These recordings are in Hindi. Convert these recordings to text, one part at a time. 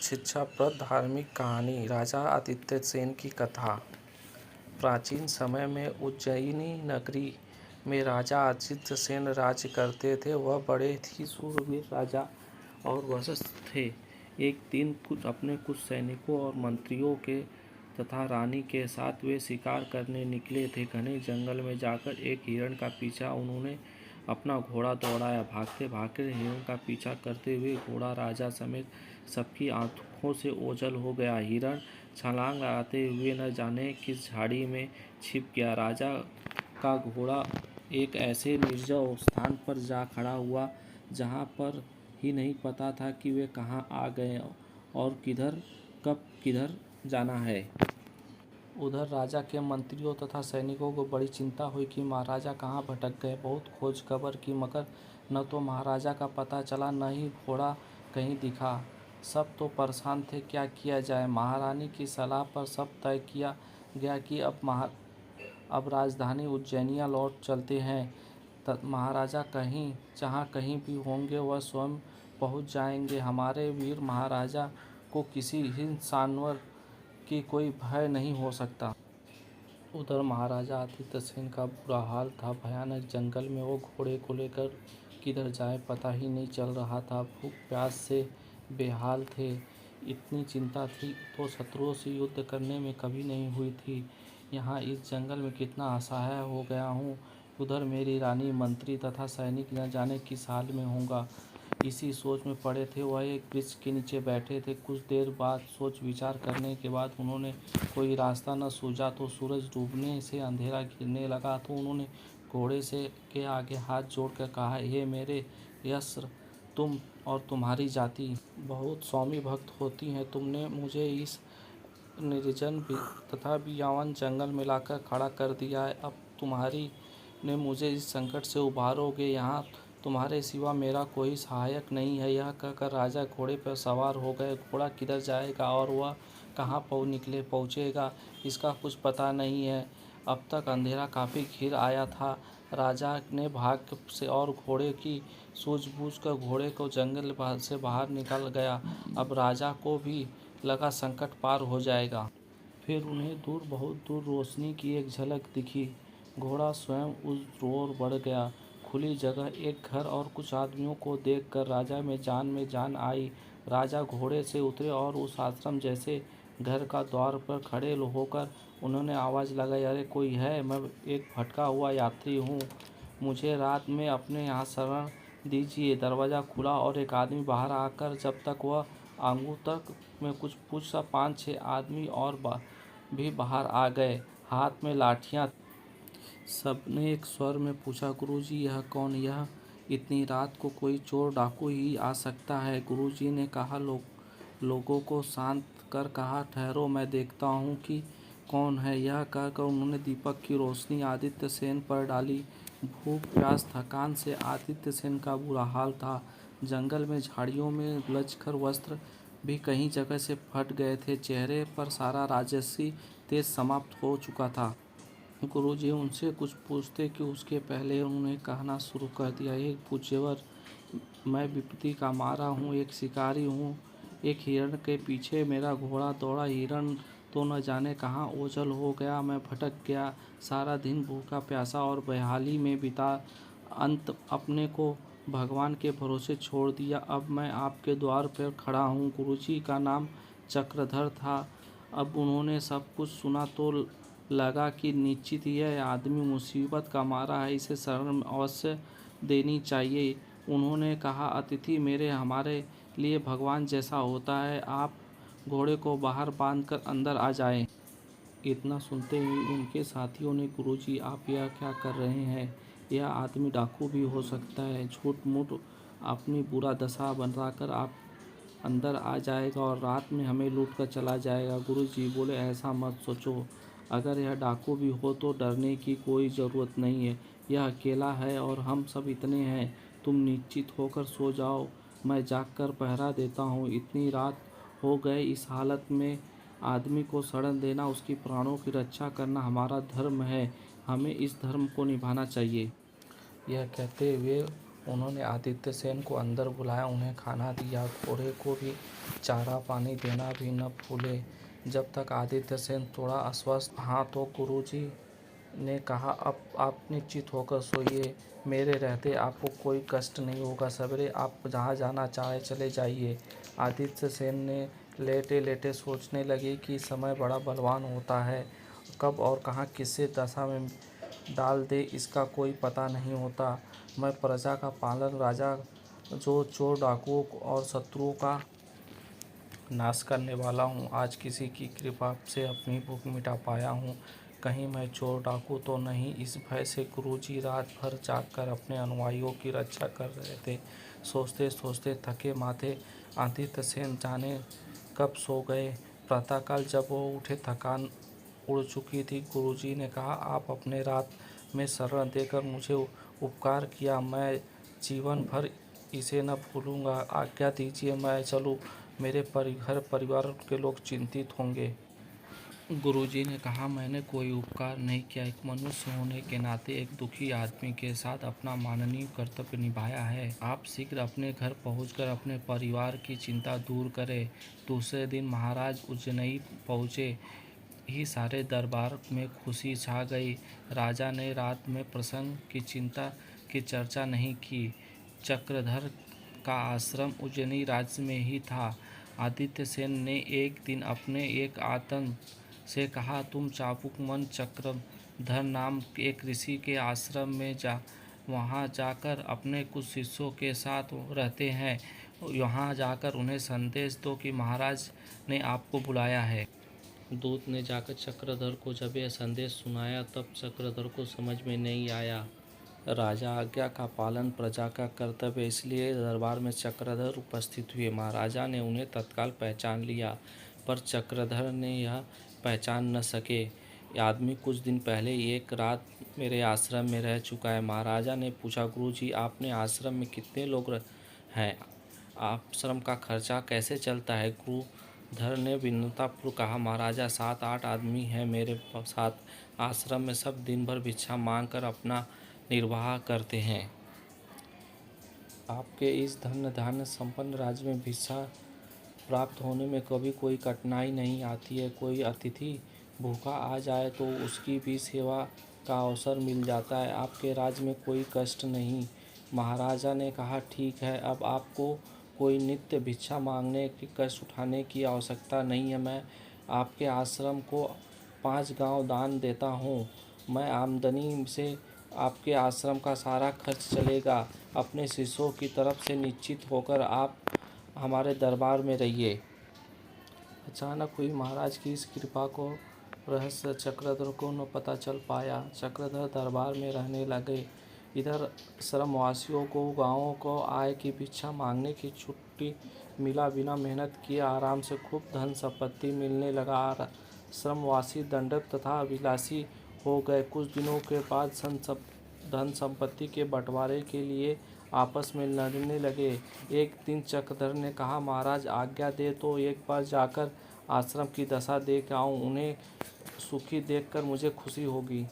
शिक्षाप्रद धार्मिक कहानी राजा आदित्य सेन की कथा। प्राचीन समय में उज्जयिनी नगरी में राजा आदित्य सेन राज्य करते थे। वह बड़े ही शूरवीर राजा और वशिष्ठ थे। एक दिन अपने कुछ सैनिकों और मंत्रियों के तथा रानी के साथ वे शिकार करने निकले थे। घने जंगल में जाकर एक हिरण का पीछा उन्होंने अपना घोड़ा दौड़ाया। भागते भागते हिरण का पीछा करते हुए घोड़ा राजा समेत सबकी आंखों से ओझल हो गया। हिरण छलांग लगाते हुए न जाने किस झाड़ी में छिप गया। राजा का घोड़ा एक ऐसे निर्जन स्थान पर जा खड़ा हुआ जहाँ पर ही नहीं पता था कि वे कहाँ आ गए और किधर जाना है। उधर राजा के मंत्रियों तथा सैनिकों को बड़ी चिंता हुई कि महाराजा कहाँ भटक गए। बहुत खोज खबर की मगर न तो महाराजा का पता चला न ही घोड़ा कहीं दिखा। सब तो परेशान थे, क्या किया जाए। महारानी की सलाह पर सब तय किया गया कि अब राजधानी उज्जैनिया लौट चलते हैं। महाराजा जहाँ कहीं भी होंगे वह स्वयं पहुँच जाएंगे। हमारे वीर महाराजा को किसी हिंस जानवर की कोई भय नहीं हो सकता। उधर महाराजा आदित्य सेन का बुरा हाल था। भयानक जंगल में वो घोड़े को लेकर किधर जाए पता ही नहीं चल रहा था। भूख प्यास से बेहाल थे। इतनी चिंता थी तो शत्रुओं से युद्ध करने में कभी नहीं हुई थी। यहाँ इस जंगल में कितना असहाय हो गया हूँ। उधर मेरी रानी, मंत्री तथा सैनिक न जाने किस हाल में होगा। इसी सोच में पड़े थे। वह एक वृक्ष के नीचे बैठे थे। कुछ देर बाद सोच विचार करने के बाद उन्होंने कोई रास्ता न सूझा तो सूरज डूबने से अंधेरा घिरने लगा तो उन्होंने घोड़े के आगे हाथ जोड़कर कहा, हे मेरे यश, तुम और तुम्हारी जाति बहुत स्वामी भक्त होती है। तुमने मुझे इस निर्जन तथा बियावन जंगल में लाकर खड़ा कर दिया है। अब तुम्हारी ने मुझे इस संकट से उबारोगे। यहाँ तुम्हारे सिवा मेरा कोई सहायक नहीं है। यह कहकर राजा घोड़े पर सवार हो गए। घोड़ा किधर जाएगा और वह कहाँ पहुँचेगा इसका कुछ पता नहीं है। अब तक अंधेरा काफ़ी घिर आया था। राजा ने भाग्य से और घोड़े की सूझबूझ कर घोड़े को जंगल से बाहर निकल गया। अब राजा को भी लगा संकट पार हो जाएगा। फिर उन्हें बहुत दूर रोशनी की एक झलक दिखी। घोड़ा स्वयं उस ओर बढ़ गया। खुली जगह, एक घर और कुछ आदमियों को देखकर राजा में जान आई। राजा घोड़े से उतरे और उस आश्रम जैसे घर का द्वार पर खड़े होकर उन्होंने आवाज़ लगाई, अरे कोई है? मैं एक भटका हुआ यात्री हूँ। मुझे रात में अपने यहाँ शरण दीजिए। दरवाज़ा खुला और एक आदमी बाहर आकर जब तक वह आंगू तक में कुछ पूछा 5-6 आदमी और भी बाहर आ गए, हाथ में लाठियाँ। सबने एक स्वर में पूछा, गुरुजी यह कौन? यह इतनी रात को कोई चोर डाकू ही आ सकता है। गुरुजी ने कहा, लोगों को शांत कर कहा, ठहरो मैं देखता हूँ कि कौन है। यह कहकर उन्होंने दीपक की रोशनी आदित्य सेन पर डाली। भूख प्यास थकान से आदित्य सेन का बुरा हाल था। जंगल में झाड़ियों में उलझकर वस्त्र भी कहीं जगह से फट गए थे। चेहरे पर सारा राजसी तेज समाप्त हो चुका था। गुरुजी उनसे कुछ पूछते कि उसके पहले उन्होंने कहना शुरू कर दिया, एक पूज्यवर, मैं विपत्ति का मारा हूँ, एक शिकारी हूँ। एक हिरण के पीछे मेरा घोड़ा दौड़ा। हिरण तो न जाने कहाँ ओझल हो गया। मैं भटक गया, सारा दिन भूखा प्यासा और बेहाली में बिता अंत अपने को भगवान के भरोसे छोड़ दिया। अब मैं आपके द्वार पर खड़ा हूँ। गुरुजी का नाम चक्रधर था। अब उन्होंने सब कुछ सुना तो लगा कि निश्चित ही यह आदमी मुसीबत का मारा है, इसे शरण अवश्य देनी चाहिए। उन्होंने कहा, अतिथि मेरे हमारे लिए भगवान जैसा होता है। आप घोड़े को बाहर बांधकर अंदर आ जाएं। इतना सुनते ही उनके साथियों ने, गुरुजी आप यह क्या कर रहे हैं? यह आदमी डाकू भी हो सकता है। झूठ मूठ अपनी बुरा दशा बनाकर आप अंदर आ जाएगा और रात में हमें लूट कर चला जाएगा। गुरुजी बोले, ऐसा मत सोचो। अगर यह डाकू भी हो तो डरने की कोई ज़रूरत नहीं है। यह अकेला है और हम सब इतने हैं। तुम निश्चित होकर सो जाओ, मैं जागकर पहरा देता हूँ। इतनी रात हो गए, इस हालत में आदमी को शरण देना, उसकी प्राणों की रक्षा करना हमारा धर्म है। हमें इस धर्म को निभाना चाहिए। यह कहते हुए उन्होंने आदित्य सेन को अंदर बुलाया, उन्हें खाना दिया। घोड़े को भी चारा पानी देना भी न भूले। जब तक आदित्य सेन थोड़ा अस्वस्थ हाँ तो गुरुजी ने कहा, अब आप निश्चिंत होकर सोइए, मेरे रहते आपको कोई कष्ट नहीं होगा। सवेरे आप जहाँ जाना चाहे चले जाइए। आदित्य सेन ने लेटे लेटे सोचने लगे कि समय बड़ा बलवान होता है, कब और कहाँ किसे दशा में डाल दे इसका कोई पता नहीं होता। मैं प्रजा का पालन राजा जो चोर डाकुओं और शत्रुओं का नाश करने वाला हूँ, आज किसी की कृपा से अपनी भूख मिटा पाया हूँ। कहीं मैं चोर डाकू तो नहीं। इस भय से गुरुजी रात भर जागकर अपने अनुयायियों की रक्षा कर रहे थे। सोचते सोचते थके माथे आदित्य सेन जाने कब सो गए। प्रातःकाल जब वो उठे थकान उड़ चुकी थी। गुरुजी ने कहा, आप अपने रात में शरण देकर मुझे उपकार किया, मैं जीवन भर इसे न भूलूंगा। आज्ञा दीजिए मैं चलूँ, मेरे घर परिवार के लोग चिंतित होंगे। गुरुजी ने कहा, मैंने कोई उपकार नहीं किया। एक मनुष्य होने के नाते एक दुखी आदमी के साथ अपना माननीय कर्तव्य निभाया है। आप शीघ्र अपने घर पहुंचकर अपने परिवार की चिंता दूर करें। दूसरे दिन महाराज उज्जैनी पहुंचे ही सारे दरबार में खुशी छा गई। राजा ने रात में प्रसंग की चिंता की चर्चा नहीं की। चक्रधर का आश्रम उज्जैनी राज्य में ही था। आदित्य सेन ने एक दिन अपने एक आतंक से कहा, तुम चाबुक मन चक्रधर नाम एक ऋषि के आश्रम में वहाँ जाकर अपने कुछ शिष्यों के साथ रहते हैं। यहाँ जाकर उन्हें संदेश दो कि महाराज ने आपको बुलाया है। दूत ने जाकर चक्रधर को जब यह संदेश सुनाया तब चक्रधर को समझ में नहीं आया। राजा आज्ञा का पालन प्रजा का कर्तव्य, इसलिए दरबार में चक्रधर उपस्थित हुए। महाराजा ने उन्हें तत्काल पहचान लिया, पर चक्रधर ने यह पहचान न सके। ये आदमी कुछ दिन पहले एक रात मेरे आश्रम में रह चुका है। महाराजा ने पूछा, गुरुजी आपने आश्रम में कितने लोग हैं? आश्रम का खर्चा कैसे चलता है? गुरुधर ने विनम्रतापूर्वक कहा, महाराजा 7-8 आदमी हैं मेरे साथ। आश्रम में सब दिन भर भिक्षा मांग कर अपना निर्वाह करते हैं। आपके इस धन धान्य संपन्न राज्य में भिक्षा प्राप्त होने में कभी कोई कठिनाई नहीं आती है। कोई अतिथि भूखा आ जाए तो उसकी भी सेवा का अवसर मिल जाता है। आपके राज्य में कोई कष्ट नहीं। महाराजा ने कहा, ठीक है, अब आपको कोई नित्य भिक्षा मांगने की कष्ट उठाने की आवश्यकता नहीं है। मैं आपके आश्रम को 5 गांव दान देता हूँ। मैं आमदनी से आपके आश्रम का सारा खर्च चलेगा। अपने शिष्यों की तरफ से निश्चित होकर आप हमारे दरबार में रहिए। अचानक हुई महाराज की इस कृपा को रहस्य चक्रधर को न पता चल पाया। चक्रधर दरबार में रहने लगे। इधर श्रमवासियों को गाँवों को आय की भिक्षा मांगने की छुट्टी मिला। बिना मेहनत किए आराम से खूब धन संपत्ति मिलने लगा। श्रमवासी दंडक तथा विलासी हो गए। कुछ दिनों के बाद धन संपत्ति के बंटवारे के लिए आपस में लड़ने लगे। एक दिन चक्रधर ने कहा, महाराज आज्ञा दे तो एक बार जाकर आश्रम की दशा देख आऊं। उन्हें सुखी देखकर मुझे खुशी होगी।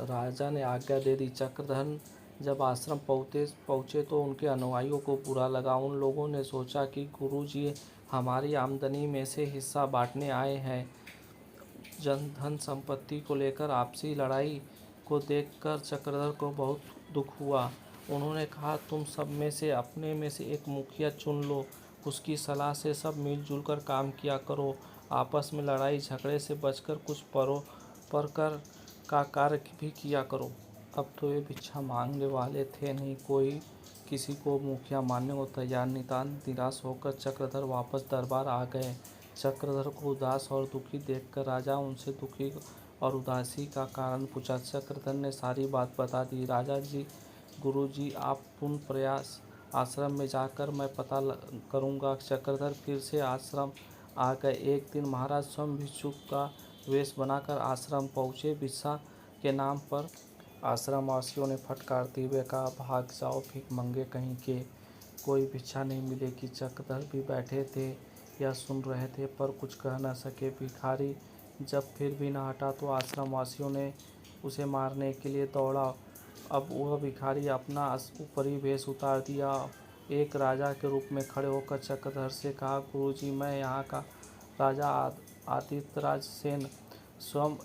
राजा ने आज्ञा दे दी। चक्रधर जब आश्रम पहुँचे तो उनके अनुयायियों को बुरा लगा। उन लोगों ने सोचा कि गुरुजी हमारी आमदनी में से हिस्सा बांटने आए हैं। धन संपत्ति को लेकर आपसी लड़ाई को देखकर चक्रधर को बहुत दुख हुआ। उन्होंने कहा, तुम सब में से अपने में से एक मुखिया चुन लो, उसकी सलाह से सब मिलजुल कर काम किया करो। आपस में लड़ाई झगड़े से बचकर कुछ परोपकार का कार्य भी किया करो। अब तो ये भिक्षा मांगने वाले थे नहीं, कोई किसी को मुखिया मानने को तैयार नहीं था। निराश होकर चक्रधर वापस दरबार आ गए। चक्रधर को उदास और दुखी देखकर राजा उनसे दुखी और उदासी का कारण पूछा। चक्रधर ने सारी बात बता दी। राजा जी, गुरुजी आप पुनः प्रयास आश्रम में जाकर मैं पता करूंगा। चक्रधर फिर से आश्रम आ गए। एक दिन महाराज स्वयं भिक्षुक का वेश बनाकर आश्रम पहुँचे। भिक्षा के नाम पर आश्रमवासियों ने फटकारते हुए कहा, भाग जाओ भीख मंगे कहीं के, कोई भिक्षा नहीं मिलेगी। चक्रधर भी बैठे थे या सुन रहे थे पर कुछ कह न सके। भिखारी जब फिर भी न हटा तो आश्रमवासियों ने उसे मारने के लिए दौड़ा अब वह भिखारी अपना ऊपरी वेश उतार दिया। एक राजा के रूप में खड़े होकर चक्रधर से कहा, गुरुजी, मैं यहाँ का राजा आदित्यराज सेन स्वयं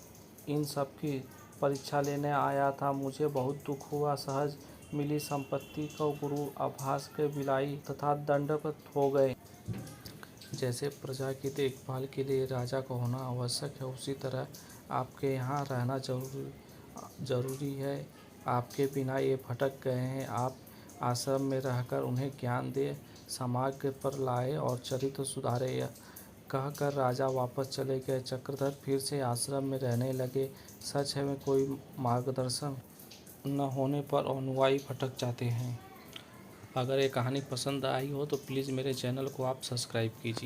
इन सब की परीक्षा लेने आया था। मुझे बहुत दुख हुआ। सहज मिली संपत्ति को गुरु आभास के बिलाई तथा दंडवत हो गए। जैसे प्रजा की देखभाल के लिए राजा को होना आवश्यक है, उसी तरह आपके यहाँ रहना जरूरी है। आपके बिना ये भटक गए हैं। आप आश्रम में रहकर उन्हें ज्ञान दे, समाज पर लाए और चरित्र सुधारे। यह कहकर राजा वापस चले गए। चक्रधर फिर से आश्रम में रहने लगे। सच है, में कोई मार्गदर्शन न होने पर अनुयायी भटक जाते हैं। अगर ये कहानी पसंद आई हो तो प्लीज़ मेरे चैनल को आप सब्सक्राइब कीजिए।